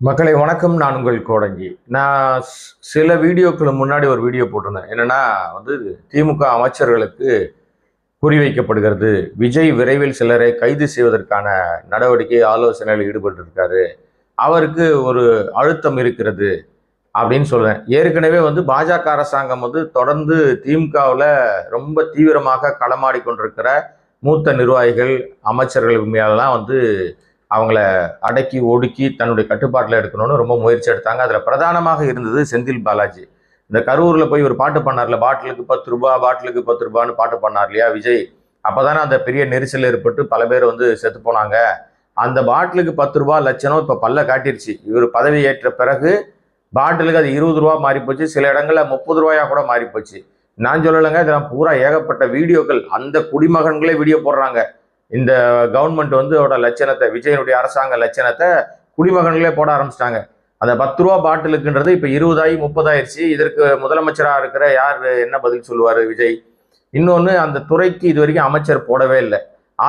மக்களை வணக்கம். நான் உங்கள் கோடங்கி. நான் சில வீடியோக்கள் முன்னாடி ஒரு வீடியோ போட்டிருந்தேன். என்னன்னா திமுக அமைச்சர்களுக்கு குறிவைக்கப்படுகிறது. விஜய் விரைவில் சிலரை கைது செய்வதற்கான நடவடிக்கை ஆலோசனையில் ஈடுபட்டிருக்காரு. அவருக்கு ஒரு அழுத்தம் இருக்கிறது அப்படின்னு சொல்றேன். ஏற்கனவே பாஜக அரசாங்கம் தொடர்ந்து திமுகவில் ரொம்ப தீவிரமாக களமாடி கொண்டிருக்கிற மூத்த நிர்வாகிகள் அமைச்சர்கள் மேலாம் அவங்கள அடக்கி ஒடுக்கி தன்னுடைய கட்டுப்பாட்டில் எடுக்கணும்னு ரொம்ப முயற்சி எடுத்தாங்க. அதில் பிரதானமாக இருந்தது செந்தில் பாலாஜி. இந்த கரூரில் போய் ஒரு பாட்டு பண்ணார்ல, பாட்டிலுக்கு 10 ரூபா, பாட்டிலுக்கு 10 ரூபான்னு பாட்டு பண்ணார் இல்லையா விஜய். அப்போதானே அந்த பெரிய நெரிசல் ஏற்பட்டு பல பேர் செத்து போனாங்க. அந்த பாட்டிலுக்கு 10 ரூபா லட்சணம் இப்போ பல்ல காட்டிருச்சு. இவர் பதவி ஏற்ற பிறகு பாட்டிலுக்கு அது 20 ரூபா மாறி போச்சு. சில இடங்களில் 30 ரூபாயா கூட மாறி போச்சு. நான் சொல்லலைங்க, இதெல்லாம் பூரா ஏகப்பட்ட வீடியோக்கள். அந்த குடிமகன்களே வீடியோ போடுறாங்க. இந்த கவர்மெண்ட் அதோட லட்சணத்தை, விஜயனுடைய அரசாங்க லட்சணத்தை குடிமகன்களே போட ஆரம்பிச்சிட்டாங்க. அந்த 10 ரூபா பாட்டிலுக்குன்றது இப்ப 20 30 ஆயிடுச்சு. இதற்கு முதலமைச்சராக இருக்கிற யார் என்ன பதில் சொல்லுவாரு விஜய்? இன்னொன்னு, அந்த துறைக்கு இது வரைக்கும் அமைச்சர் போடவே இல்லை.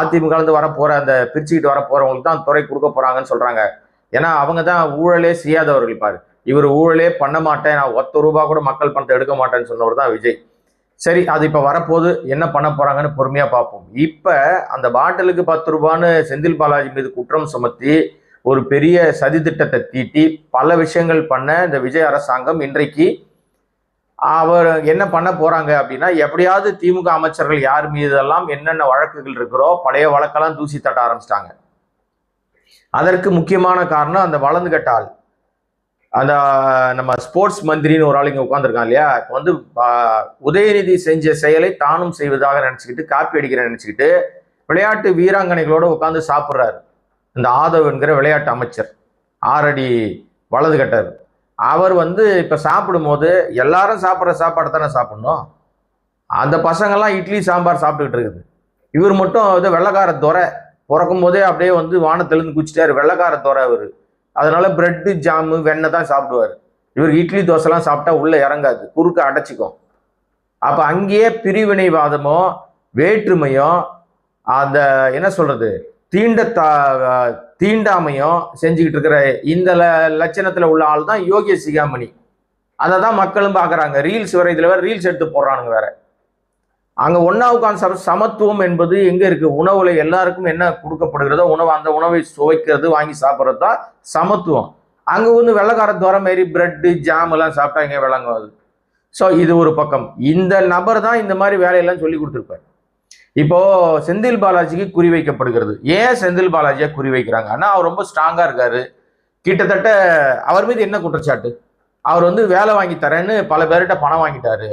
அதிமுக வரப்போற அந்த பிரிச்சுக்கிட்டு வரப்போறவங்களுக்கு தான் துறை கொடுக்க போறாங்கன்னு சொல்றாங்க. ஏன்னா அவங்க தான் ஊழலே செய்யாதவர்கள். பாரு, இவர் ஊழலே பண்ண மாட்டேன், நான் 1 ரூபா கூட மக்கள் பணத்தை எடுக்க மாட்டேன்னு சொன்னவர் தான் விஜய். சரி, அது இப்ப வரப்போது, என்ன பண்ண போறாங்கன்னு பொறுமையா பார்ப்போம். இப்ப அந்த பாட்டிலுக்கு 10 ரூபான்னு செந்தில் பாலாஜி மீது குற்றம் சுமத்தி ஒரு பெரிய சதி திட்டத்தை தீட்டி பல விஷயங்கள் பண்ண இந்த விஜய் அரசாங்கம் இன்றைக்கு அவர் என்ன பண்ண போறாங்க அப்படின்னா, எப்படியாவது திமுக அமைச்சர்கள் யார் மீதெல்லாம் என்னென்ன வழக்குகள் இருக்கிறோ பழைய வழக்கெல்லாம் தூசி தட்ட ஆரம்பிச்சிட்டாங்க. அதற்கு முக்கியமான காரணம் அந்த வளர்ந்து கட்டால் அந்த நம்ம ஸ்போர்ட்ஸ் மந்திரின்னு ஒரு ஆள் இங்க உட்காந்துருக்கான் இல்லையா. இப்போ உதயநிதி செஞ்ச செயலை தானும் செய்வதாக நினைச்சுக்கிட்டு, காப்பி அடிக்கிறேன் நினைச்சுக்கிட்டு விளையாட்டு வீராங்கனைகளோட உட்காந்து சாப்பிட்றாரு இந்த ஆதவ் என்கிற விளையாட்டு அமைச்சர். 6 அடி வலது கட்டர். அவர் இப்ப சாப்பிடும் போது எல்லாரும் சாப்பிட்ற சாப்பாடு தானே சாப்பிடணும். அந்த பசங்கள்லாம் இட்லி சாம்பார் சாப்பிட்டுக்கிட்டு இருக்குது. இவர் மட்டும் வெள்ளக்கார துறை, பிறக்கும் போதே அப்படியே வானத்திலிருந்து குச்சிட்டாரு. வெள்ளக்கார துறை அவர். அதனால பிரெட்டு ஜாமு வெண்ணெய் தான் சாப்பிடுவார். இவருக்கு இட்லி தோசைலாம் சாப்பிட்டா உள்ள இறங்காது, குறுக்க அடைச்சிக்கும். அப்ப அங்கேயே பிரிவினைவாதமோ வேற்றுமையோ அந்த என்ன சொல்றது தீண்டாமையும் செஞ்சுக்கிட்டு இருக்கிற இந்த லட்சணத்துல உள்ள ஆள் தான் யோகி சிகாமணி. அதை தான் மக்களும் பாக்குறாங்க. ரீல்ஸ் வேற, இதுல வேற ரீல்ஸ் எடுத்து போடுறானுங்க வேற. அங்க ஒன்னாவுக்கான சமத்துவம் என்பது எங்க இருக்கு? உணவுல எல்லாருக்கும் என்ன கொடுக்கப்படுகிறதோ உணவு, அந்த உணவை சுவைக்கிறது, வாங்கி சாப்பிட்றது தான் சமத்துவம். அங்க வெள்ளக்கார துறை மாரி பிரெட்டு ஜாம் எல்லாம் சாப்பிட்டா இங்க விளங்காது. ஸோ இது ஒரு பக்கம். இந்த நபர் தான் இந்த மாதிரி வேலையெல்லாம் சொல்லி கொடுத்துருப்பாரு. இப்போ செந்தில் பாலாஜிக்கு குறி வைக்கப்படுகிறது. ஏன் செந்தில் பாலாஜியை குறி வைக்கிறாங்க? ஆனா அவர் ரொம்ப ஸ்ட்ராங்கா இருக்காரு. கிட்டத்தட்ட அவர் மீது என்ன குற்றச்சாட்டு? அவர் வேலை வாங்கி தரேன்னு பல பேர்கிட்ட பணம் வாங்கிட்டாரு.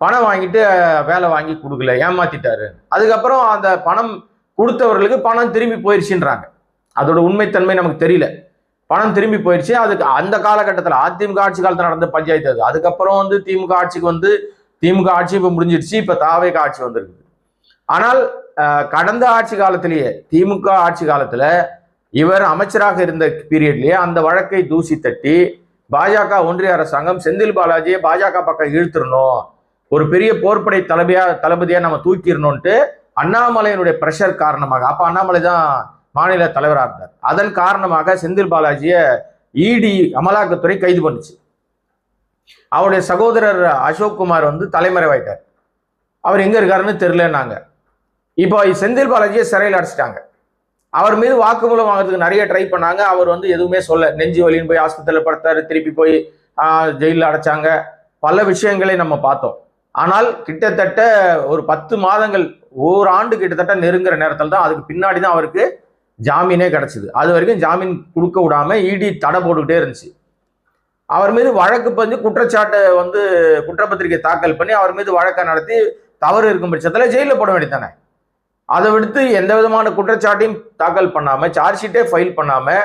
பணம் வாங்கிட்டு வேலை வாங்கி கொடுக்கல, ஏமாத்திட்டாரு. அதுக்கப்புறம் அந்த பணம் கொடுத்தவர்களுக்கு பணம் திரும்பி போயிடுச்சுன்றாங்க. அதோட உண்மைத்தன்மை நமக்கு தெரியல. பணம் திரும்பி போயிடுச்சு. அதுக்கு அந்த காலகட்டத்தில் அதிமுக ஆட்சி காலத்தில் நடந்த பஞ்சாயத்து அது. அதுக்கப்புறம் திமுக ஆட்சிக்கு திமுக ஆட்சி இப்போ முடிஞ்சிடுச்சு. இப்போ தாவேக ஆட்சி வந்திருக்கு. ஆனால் கடந்த ஆட்சி காலத்திலேயே, திமுக ஆட்சி காலத்துல இவர் அமைச்சராக இருந்த பீரியட்லயே அந்த வழக்கை தூசி தட்டி பாஜக ஒன்றிய அரசாங்கம் செந்தில் பாலாஜியை பாஜக பக்கம் இழுத்துடணும், ஒரு பெரிய போர்ப்படை தளபதியா நம்ம தூக்கிடணும்ட்டு அண்ணாமலையினுடைய பிரஷர் காரணமாக, அப்ப அண்ணாமலை தான் மாநில தலைவராக இருந்தார், அதன் காரணமாக செந்தில் பாலாஜிய இடி அமலாக்கத்துறை கைது பண்ணுச்சு. அவருடைய சகோதரர் அசோக்குமார் தலைமறைவாயிட்டார். அவர் எங்க இருக்காருன்னு தெரியலன்னாங்க. இப்போ செந்தில் பாலாஜியை சிறையில் அடைச்சிட்டாங்க. அவர் மீது வாக்குமூலம் வாங்குறதுக்கு நிறைய ட்ரை பண்ணாங்க. அவர் எதுவுமே சொல்ல, நெஞ்சு வலின்னு போய் ஆஸ்பத்திரியில் படுத்தாரு, திருப்பி போய் ஜெயிலில் அடைச்சாங்க. பல விஷயங்களை நம்ம பார்த்தோம். ஆனால் கிட்டத்தட்ட ஒரு 10 மாதங்கள், ஓராண்டு கிட்டத்தட்ட நெருங்குற நேரத்தில் தான், அதுக்கு பின்னாடி தான் அவருக்கு ஜாமீனே கிடைச்சது. அது வரைக்கும் ஜாமீன் கொடுக்க விடாம இடி தடை போட்டுக்கிட்டே இருந்துச்சு. அவர் மீது வழக்கு குற்றச்சாட்டை குற்றப்பத்திரிகை தாக்கல் பண்ணி அவர் மீது வழக்கை நடத்தி தவறு இருக்கும் பட்சத்தில் ஜெயிலில் போட வேண்டியதானே. அதை விடுத்து எந்த விதமான குற்றச்சாட்டையும் தாக்கல் பண்ணாம, சார்ஜ் ஷீட்டே ஃபைல் பண்ணாம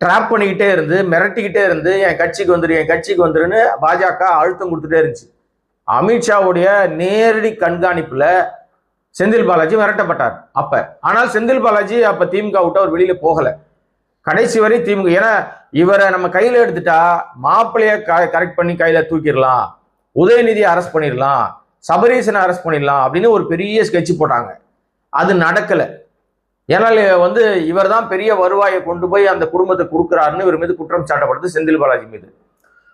ட்ராப் பண்ணிக்கிட்டே இருந்து, மிரட்டிக்கிட்டே இருந்து, என் கட்சிக்கு வந்துருன்னு பாஜக அழுத்தம் கொடுத்துட்டே இருந்துச்சு. அமித்ஷாவுடைய நேரடி கண்காணிப்புல செந்தில் பாலாஜி மிரட்டப்பட்டார் அப்ப. ஆனால் செந்தில் பாலாஜி அப்ப திமுக விட்டு அவர் வெளியில போகல, கடைசி வரை திமுக. ஏன்னா இவரை நம்ம கையில எடுத்துட்டா மாப்பிள்ளைய கரெக்ட் பண்ணி கையில தூக்கிடலாம், உதயநிதியை அரெஸ்ட் பண்ணிடலாம், சபரீசனை அரெஸ்ட் பண்ணிடலாம் அப்படின்னு ஒரு பெரிய ஸ்கெட்ச் போட்டாங்க. அது நடக்கல. ஏன்னால் வந்து இவர் தான் பெரிய வருவாயை கொண்டு போய் அந்த குடும்பத்தை கொடுக்குறாருன்னு இவர் மீது குற்றம் சாட்டப்படுது செந்தில் பாலாஜி மீது.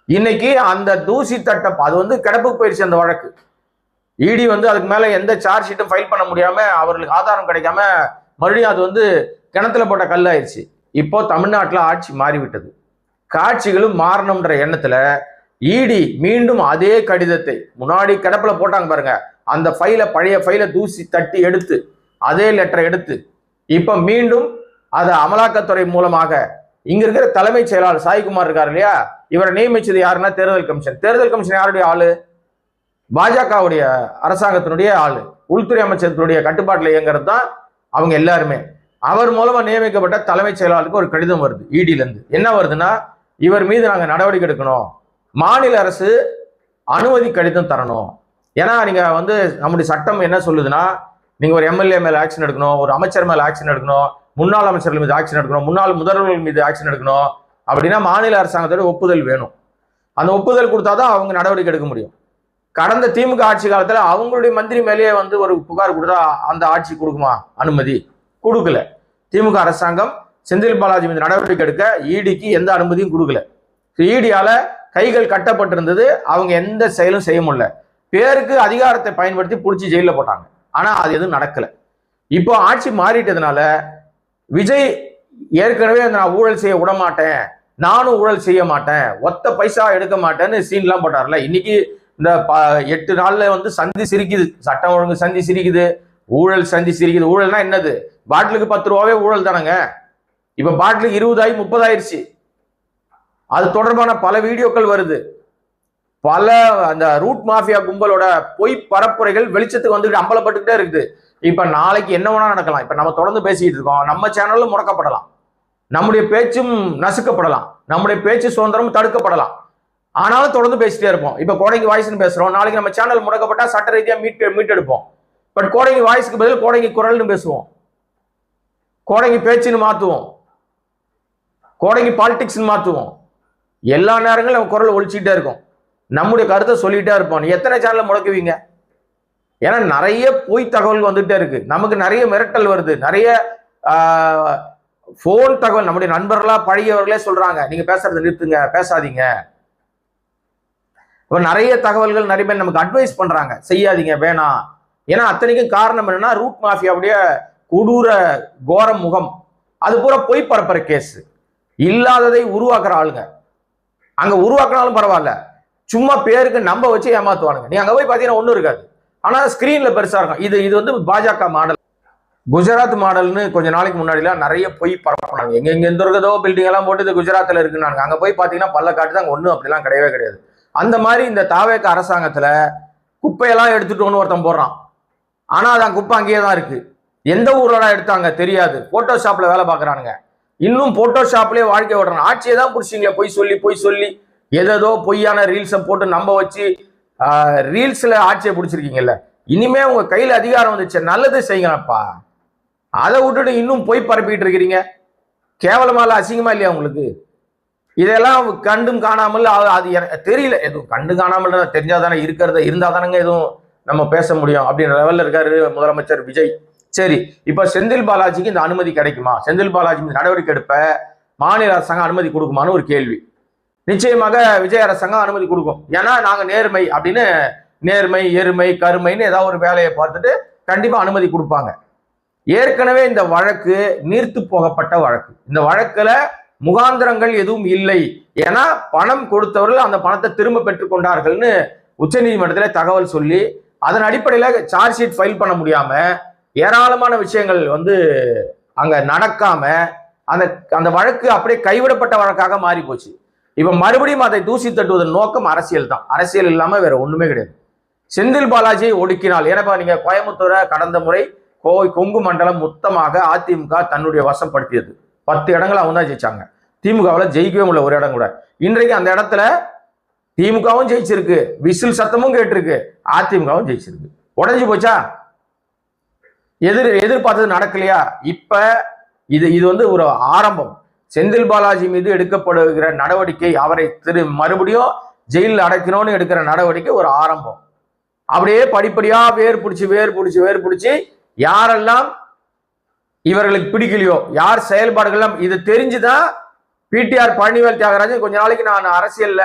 இன்னைக்கு அந்த தூசி தட்டை அது வந்து கிடப்புக்கு போயிடுச்சு அந்த வழக்கு. இடி வந்து அதுக்கு மேல எந்த சார்ஜ் ஷீட்டும் ஃபைல் பண்ண முடியாம அவர்களுக்கு ஆதாரம் கிடைக்காம மறுபடியும் அது வந்து கிணத்துல போட்ட கல்லாயிருச்சு. இப்போ தமிழ்நாட்டில் ஆட்சி மாறிவிட்டது. காட்சிகளும் மாறணும்ன்ற எண்ணத்துல இடி மீண்டும் அதே கடிதத்தை முன்னாடி கிடப்புல போட்டாங்க பாருங்க, அந்த ஃபைலை பழைய ஃபைலை தூசி தட்டி எடுத்து அதே லெட்டரை எடுத்து இப்ப மீண்டும் அதை அமலாக்கத்துறை மூலமாக இங்க இருக்கிற தலைமைச் செயலாளர் சாய்குமார் இருக்காரு இல்லையா, இவரை நியமிச்சது யாருன்னா தேர்தல் கமிஷன். தேர்தல் கமிஷன் யாருடைய ஆளு? பாஜகவுடைய அரசாங்கத்தினுடைய ஆளு, உள்துறை அமைச்சகத்தினுடைய கட்டுப்பாட்டில் இயங்குறது தான் அவங்க எல்லாருமே. அவர் மூலமா நியமிக்கப்பட்ட தலைமைச் செயலாளருக்கு ஒரு கடிதம் வருது இடில இருந்து. என்ன வருதுன்னா, இவர் மீது நாங்க நடவடிக்கை எடுக்கணும், மாநில அரசு அனுமதி கடிதம் தரணும். ஏன்னா நீங்க வந்து நம்முடைய சட்டம் என்ன சொல்லுதுன்னா, நீங்க ஒரு எம்எல்ஏ மேல ஆக்ஷன் எடுக்கணும், ஒரு அமைச்சர் மேல ஆக்ஷன் எடுக்கணும், முன்னாள் அமைச்சர்கள் மீது ஆக்ஷன் எடுக்கணும், முன்னாள் முதல்வர்கள் மீது ஆக்ஷன் எடுக்கணும் அப்படின்னா மாநில அரசாங்கத்தோட ஒப்புதல் வேணும். அந்த ஒப்புதல் கொடுத்தாதான் அவங்க நடவடிக்கை எடுக்க முடியும். கடந்த திமுக ஆட்சி காலத்துல அவங்களுடைய மந்திரி மேலேயே வந்து ஒரு புகார் கொடுத்தா அந்த ஆட்சி கொடுக்குமா? அனுமதி கொடுக்கல. திமுக அரசாங்கம் செந்தில் பாலாஜி மீது நடவடிக்கை எடுக்க இடிக்கு எந்த அனுமதியும் கொடுக்கல. இடியால கைகள் கட்டப்பட்டிருந்தது, அவங்க எந்த செயலும் செய்ய முடியல. பேருக்கு அதிகாரத்தை பயன்படுத்தி பிடிச்சி ஜெயில போட்டாங்க. ஆனா அது எதுவும் நடக்கல. இப்போ ஆட்சி மாறிட்டதுனால விஜய் ஏற்கனவே நான் ஊழல் செய்ய விட மாட்டேன், நானும் ஊழல் செய்ய மாட்டேன், ஒத்த பைசா எடுக்க மாட்டேன்னு சீன்லாம் போட்டார்ல. இன்னைக்கு இந்த 8 நாள்ல வந்து சந்தி சிரிக்குது, சட்டம் ஒழுங்கு சந்தி சிரிக்குது, ஊழல் சந்தி சிரிக்குது. ஊழல்னா என்னது? பாட்டிலுக்கு 10 ரூபாவே ஊழல் தானங்க. இப்ப பாட்டிலுக்கு 20 30 ஆயிடுச்சு. அது தொடர்பான பல வீடியோக்கள் வருது. பல அந்த ரூட் மாஃபியா கும்பலோட பொய் பரப்புரைகள் வெளிச்சத்துக்கு வந்துட்டு அம்பலப்பட்டுக்கிட்டே இருக்குது. இப்ப நாளைக்கு என்ன வேணா நடக்கலாம். இப்ப நம்ம தொடர்ந்து பேசிக்கிட்டு இருக்கோம், நம்ம சேனலும் முடக்கப்படலாம், நம்முடைய பேச்சும் நசுக்கப்படலாம், நம்முடைய பேச்சு சுதந்திரம் தடுக்கப்படலாம். ஆனாலும் தொடர்ந்து பேசிட்டே இருப்போம். இப்ப கோடங்கி வாய்ஸ்னு பேசுறோம், நாளைக்கு நம்ம சேனல் முடக்கப்பட்டா சட்ட ரீதியா மீட்டெடுப்போம். பட் கோடங்கி வாய்ஸ்க்கு பதில் கோடங்கி குரல்னு பேசுவோம், கோடங்கி பேச்சுன்னு மாத்துவோம், கோடங்கி பாலிடிக்ஸ் மாத்துவோம். எல்லா நேரங்களும் நம்ம குரல் ஒழிச்சுக்கிட்டே இருக்கும், நம்முடைய கருத்தை சொல்லிட்டே இருப்போம். எத்தனை சேனல் முடக்குவீங்க? ஏன்னா நிறைய பொய் தகவல் வந்துட்டே இருக்கு, நமக்கு நிறைய மிரட்டல் வருது, நிறைய போன் தகவல். நம்முடைய நண்பர்களா பழகியவர்களே சொல்றாங்க, நீங்க பேசுறதை நிறுத்துங்க, பேசாதீங்க. இப்போ நிறைய தகவல்கள் நிறைய பேர் நமக்கு அட்வைஸ் பண்றாங்க, செய்யாதீங்க, வேணாம். ஏன்னா அத்தனைக்கும் காரணம் என்னன்னா, ரூட் மாஃபியாவுடைய கொடூர கோர முகம். அது பூரா பொய் பரப்புற கேஸ், இல்லாததை உருவாக்குற ஆளுங்க. அங்க உருவாக்கினாலும் பரவாயில்ல, சும்மா பேருக்கு நம்ப வச்சு ஏமாத்துவானுங்க. நீ அங்க போய் பாத்தீங்கன்னா ஒண்ணும் இருக்காது, ஆனா ஸ்கிரீன்ல பெருசா இருக்கும். இது வந்து பாஜக மாடல், குஜராத் மாடல்னு கொஞ்ச நாளைக்கு முன்னாடிலாம் நிறைய பொய் பரப்புனாங்க. எங்க இருக்கிறதோ பில்டிங் எல்லாம் போட்டு இது குஜராத்ல இருக்குன்னாங்க. அங்க போய் பாத்தீங்கன்னா பல்லக்காட்டு தான், ஒண்ணும் அப்படிலாம் கிடையவே கிடையாது. அந்த மாதிரி இந்த தாவேக அரசாங்கத்துல குப்பையெல்லாம் எடுத்துட்டோன்னு ஒருத்தன் போடுறான், ஆனா அதான் குப்பை அங்கேயே தான் இருக்கு. எந்த ஊர்லடா எடுத்தாங்க தெரியாது, போட்டோஷாப்ல வேலை பாக்குறானுங்க. இன்னும் போட்டோஷாப்லயே வாழ்க்கை விடுறாங்க. ஆட்சியை தான் பிடிச்சிங்களே பொய் சொல்லி ஏதோ பொய்யான ரீல்ஸை போட்டு நம்ப வச்சு ரீல்ஸ்ல ஆட்சியை பிடிச்சிருக்கீங்கல்ல. இனிமே உங்க கையில அதிகாரம் வந்துச்சு, நல்லது செய்யுங்கப்பா. அதை விட்டுட்டு இன்னும் பொய் பரப்பிட்டு இருக்கிறீங்க. கேவலமா இல்ல, அசிங்கமா இல்லையா உங்களுக்கு? இதெல்லாம் கண்டும் காணாமல், அது தெரியல, எதுவும் கண்டு காணாமல் தெரிஞ்சாதானே, இருந்தாதானங்க எதுவும் நம்ம பேச முடியும் அப்படின்ற லெவல்ல இருக்காரு முதலமைச்சர் விஜய். சரி, இப்ப செந்தில் பாலாஜிக்கு இந்த அனுமதி கிடைக்குமா? செந்தில் பாலாஜி நடவடிக்கை எடுப்ப மாநில அரசாங்கம் அனுமதி கொடுக்குமான்னு ஒரு கேள்வி. நிச்சயமாக விஜய் அரசாங்கம் அனுமதி கொடுக்கும். ஏன்னா நாங்க நேர்மை அப்படின்னு, நேர்மை எருமை கருமைன்னு ஏதாவது ஒரு வேலையை பார்த்துட்டு கண்டிப்பா அனுமதி கொடுப்பாங்க. ஏற்கனவே இந்த வழக்கு நீர்த்து போகப்பட்ட வழக்கு. இந்த வழக்குல முகாந்திரங்கள் எதுவும் இல்லை. ஏன்னா பணம் கொடுத்தவர்கள் அந்த பணத்தை திரும்ப பெற்றுக் கொண்டார்கள்னு உச்ச நீதிமன்றத்தில் தகவல் சொல்லி, அதன் அடிப்படையில் சார்ஜ் ஷீட் ஃபைல் பண்ண முடியாம ஏராளமான விஷயங்கள் வந்து அங்க நடக்காம அந்த வழக்கு அப்படியே கைவிடப்பட்ட வழக்காக மாறி போச்சு. இப்ப மறுபடியும் அதை தூசி தட்டுவதன் நோக்கம் அரசியல் தான். அரசியல் இல்லாம வேற ஒண்ணுமே கிடையாது. செந்தில் பாலாஜியை ஒடுக்கினால், ஏன்னா நீங்க கோயம்புத்தூரை கடந்த முறை கொங்கு மண்டலம் மொத்தமாக அதிமுக தன்னுடைய வசப்படுத்தியது. 10 இடங்கள் அவங்க தான் ஜெயிச்சாங்க. திமுகவில் ஜெயிக்கவே முடியல ஒரு இடம் கூட. இன்றைக்கு அந்த இடத்துல திமுகவும் ஜெயிச்சிருக்கு, விசில் சத்தமும் கேட்டிருக்கு, அதிமுகவும் ஜெயிச்சிருக்கு. உடஞ்சி போச்சா? எதிர்பார்த்தது நடக்கலையா? இப்ப இது வந்து ஒரு ஆரம்பம். செந்தில் பாலாஜி மீது எடுக்கப்படுகிற நடவடிக்கை, அவரை மறுபடியும் ஜெயிலில் அடைக்கணும்னு எடுக்கிற நடவடிக்கை ஒரு ஆரம்பம். அப்படியே படிப்படியா வேர் பிடிச்சி யாரெல்லாம் இவர்களுக்கு பிடிக்கலையோ, யார் செயல்பாடுகள் இது தெரிஞ்சுதான் பிடிஆர் பழனிவேல் தியாகராஜன் கொஞ்ச நாளைக்கு நான் அரசியல்ல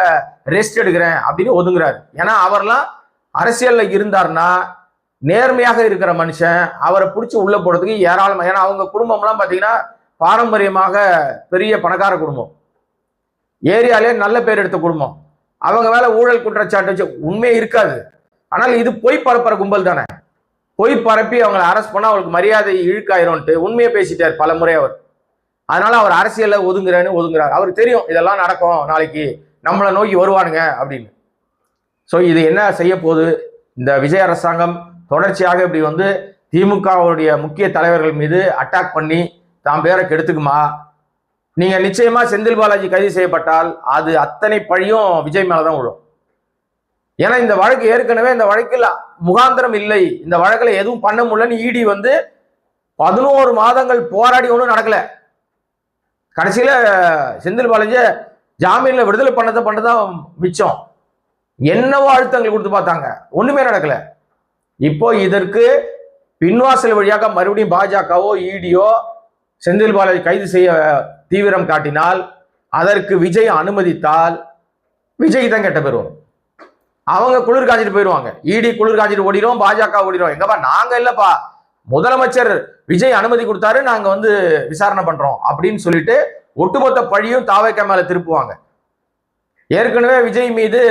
ரெஸ்ட் எடுக்கிறேன் அப்படின்னு ஒதுங்குறாரு. ஏன்னா அவர்லாம் அரசியல்ல இருந்தார்னா நேர்மையாக இருக்கிற மனுஷன், அவரை பிடிச்சி உள்ள போறதுக்கு ஏராளமா. ஏன்னா அவங்க குடும்பம்லாம் பாத்தீங்கன்னா பாரம்பரியமாக பெரிய பணக்கார குடும்பம், ஏரியாலே நல்ல பேர் எடுத்த குடும்பம். அவங்க மேல ஊழல் குற்றச்சாட்டு வச்சு உண்மையே இருக்காது. ஆனால் இது பொய் பரப்புற கும்பல் தானே. பொய் பரப்பி அவங்களை அரெஸ்ட் பண்ணா அவங்களுக்கு மரியாதை இழுக்காயிரும் உண்மையை பேசிட்டார் பல முறை அவர். அதனால அவர் அரசியல்ல ஒதுங்குறாரு. அவருக்கு தெரியும் இதெல்லாம் நடக்கும், நாளைக்கு நம்மளை நோக்கி வருவானுங்க அப்படின்னு. ஸோ இது என்ன செய்ய போகுது, இந்த விஜய் அரசாங்கம் தொடர்ச்சியாக இப்படி வந்து திமுகவுடைய முக்கிய தலைவர்கள் மீது அட்டாக் பண்ணி தாம் பேரை கெடுத்துக்குமா? நீங்க நிச்சயமா செந்தில் பாலாஜி கைது செய்யப்பட்டால் அது அத்தனை பழியும் விஜய் மேலதான் விழும். ஏன்னா இந்த வழக்கு ஏற்கனவே இந்த வழக்கில் முகாந்திரம் இல்லை, இந்த வழக்கில் எதுவும் பண்ண முடியலன்னு இடி வந்து 11 மாதங்கள் போராடி ஒன்றும் நடக்கல. கடைசியில செந்தில் பாலாஜி ஜாமீன்ல விடுதலை பண்ணதான் மிச்சம். என்னவோ அழுத்தங்கள் கொடுத்து பார்த்தாங்க, ஒண்ணுமே நடக்கல. இப்போ இதற்கு பின்வாசல் வழியாக மறுபடியும் பாஜகவோ இடியோ செந்தில் பாலாஜி கைது செய்ய தீவிரம் காட்டினால், அதற்கு விஜய் அனுமதித்தால் விஜய் தான் கெட்ட பேர் வரும். அவங்க குளிர் காய்ச்சிட்டு போயிடுவாங்க. இடி குளிர் காய்ச்சிட்டு ஓடிடும், பாஜக ஓடிடும். எங்கப்பா நாங்க இல்லப்பா, முதலமைச்சர் விஜய் அனுமதி கொடுத்தாரு, நாங்க வந்து விசாரணை பண்றோம் அப்படின்னு சொல்லிட்டு ஒட்டுமொத்த பழியும் தாவேக்கா மேல திருப்புவாங்க. ஏற்கனவே விஜய் மீது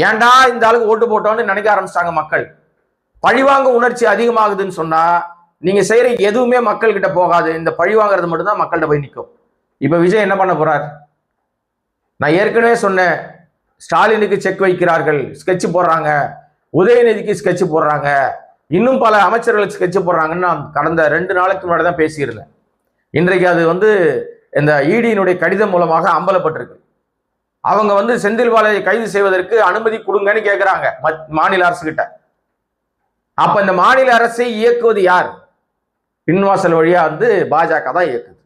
ஏன்டா இந்த ஆளுக்கு ஓட்டு போட்டோம்னு நினைக்க ஆரம்பிச்சிட்டாங்க மக்கள். பழிவாங்க உணர்ச்சி அதிகமாகுதுன்னு சொன்னா நீங்க செய்யற எதுவுமே மக்கள் கிட்ட போகாது, இந்த பழிவாங்கிறது மட்டும்தான் மக்கள்கிட்ட போய் நிற்கும். இப்ப விஜய் என்ன பண்ண போறார்? நான் ஏற்கனவே சொன்னேன், ஸ்டாலினுக்கு செக் வைக்கிறார்கள், ஸ்கெட்ச் போடுறாங்க, உதயநிதிக்கு ஸ்கெட்ச் போடுறாங்க, இன்னும் பல அமைச்சர்களுக்கு ஸ்கெட்ச் போடுறாங்கன்னு நான் கடந்த 2 நாளைக்கு முன்னாடி தான் பேசியிருந்தேன். இன்றைக்கு அது வந்து இந்த இடியினுடைய கடிதம் மூலமாக அம்பலப்பட்டிருக்கு. அவங்க வந்து செந்தில் பாலாஜியை கைது செய்வதற்கு அனுமதி கொடுங்கன்னு கேட்கிறாங்க மாநில அரசு கிட்ட. அப்ப இந்த மாநில அரசை இயக்குவது யார்? பின்வாசல் வழியா வந்து பாஜக தான் இயக்குது.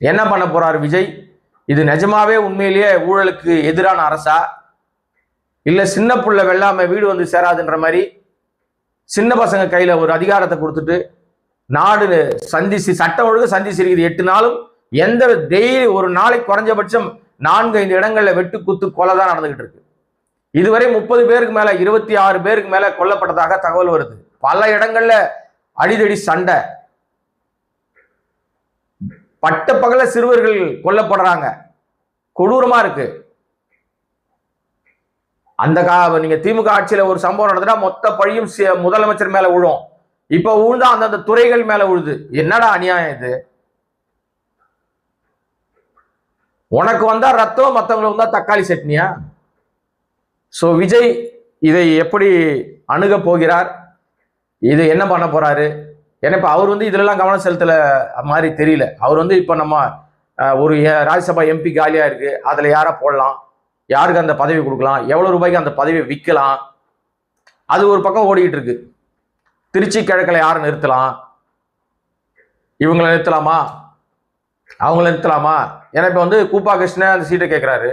என்ன பண்ண போறார் விஜய்? இது நிஜமாவே உண்மையிலேயே ஊழலுக்கு எதிரான அரசா, இல்ல சின்ன புள்ள வெள்ளாம வீடு வந்து சேராதுன்ற மாதிரி சின்ன பசங்க கையில ஒரு அதிகாரத்தை கொடுத்துட்டு நாடு சந்திச்சு சட்டம் ஒழுங்கு சந்திச்சிருக்குது 8 நாளும். எந்த டெய்லி ஒரு நாளைக்கு குறைஞ்சபட்சம் 4-5 இடங்கள்ல வெட்டு குத்து கொலை தான் நடந்துகிட்டு இருக்கு. இதுவரை 30 பேருக்கு மேல 26 பேருக்கு மேல கொல்லப்பட்டதாக தகவல் வருது. பல இடங்கள்ல அடிதடி சண்டை, பட்ட பகல சிறுவர்கள் கொல்லப்படுறாங்க, கொடூரமா இருக்கு. அந்த நீங்க திமுக ஆட்சியில ஒரு சம்பவம் நடந்தா மொத்த பழியும் முதலமைச்சர் மேல விழும். இப்ப விழுந்தா அந்தந்த துறைகள் மேல விழுது. என்னடா அநியாயம் இது? உனக்கு வந்தா ரத்தம், மற்றவங்களுக்கு வந்தா தக்காளி சட்னியா? சோ விஜய் இதை எப்படி அணுக போகிறார், இது என்ன பண்ண போறாரு? ஏன்னா இப்ப அவர் வந்து இதுலலாம் கவனம் செலுத்தல மாதிரி தெரியல. அவர் வந்து இப்ப நம்ம ஒரு ராஜ்யசபா எம்பி காலியா இருக்கு, அதுல யாரை போடலாம், யாருக்கு அந்த பதவி கொடுக்கலாம், எவ்வளவு ரூபாய்க்கு அந்த பதவியை விற்கலாம், அது ஒரு பக்கம் ஓடிக்கிட்டு இருக்கு. திருச்சி கிழக்கில் யாரை நிறுத்தலாம், இவங்களை நிறுத்தலாமா, அவங்கள நிறுத்தலாமா? ஏன்னா இப்ப வந்து கூப்பா கிருஷ்ணன் அந்த சீட்டை கேட்கிறாரு.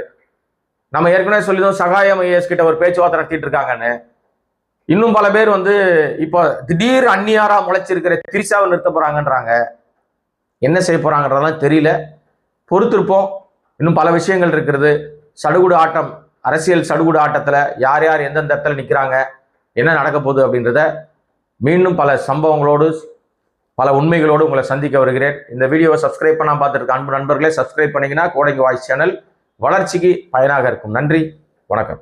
நம்ம ஏற்கனவே சொல்லிதோம் சகாயம் ஐஏஎஸ் கிட்ட ஒரு பேச்சுவார்த்தை நடத்திட்டு இருக்காங்கன்னு. இன்னும் பல பேர் வந்து இப்போ திடீர் அந்நியாரா முளைச்சிருக்கிற திரிசாவை நிறுத்த போறாங்கன்றாங்க. என்ன செய்ய போறாங்கன்றதெல்லாம் தெரியல, பொறுத்திருப்போம். இன்னும் பல விஷயங்கள் இருக்கிறது. சடுகுடு ஆட்டம், அரசியல் சடுகுடு ஆட்டத்துல யார் யார் எந்தெந்த இடத்துல நிற்கிறாங்க, என்ன நடக்க போகுது அப்படின்றத மீண்டும் பல சம்பவங்களோடு பல உண்மைகளோடு உங்களை சந்திக்க வருகிறேன். இந்த வீடியோவை சப்ஸ்கிரைப் பண்ணாம பார்த்துருக்க அன்பு நண்பர்களே, சப்ஸ்கிரைப் பண்ணீங்கன்னா கோடைக்கு வாய்ஸ் சேனல் வளர்ச்சிக்கு பயனாக இருக்கும். நன்றி, வணக்கம்.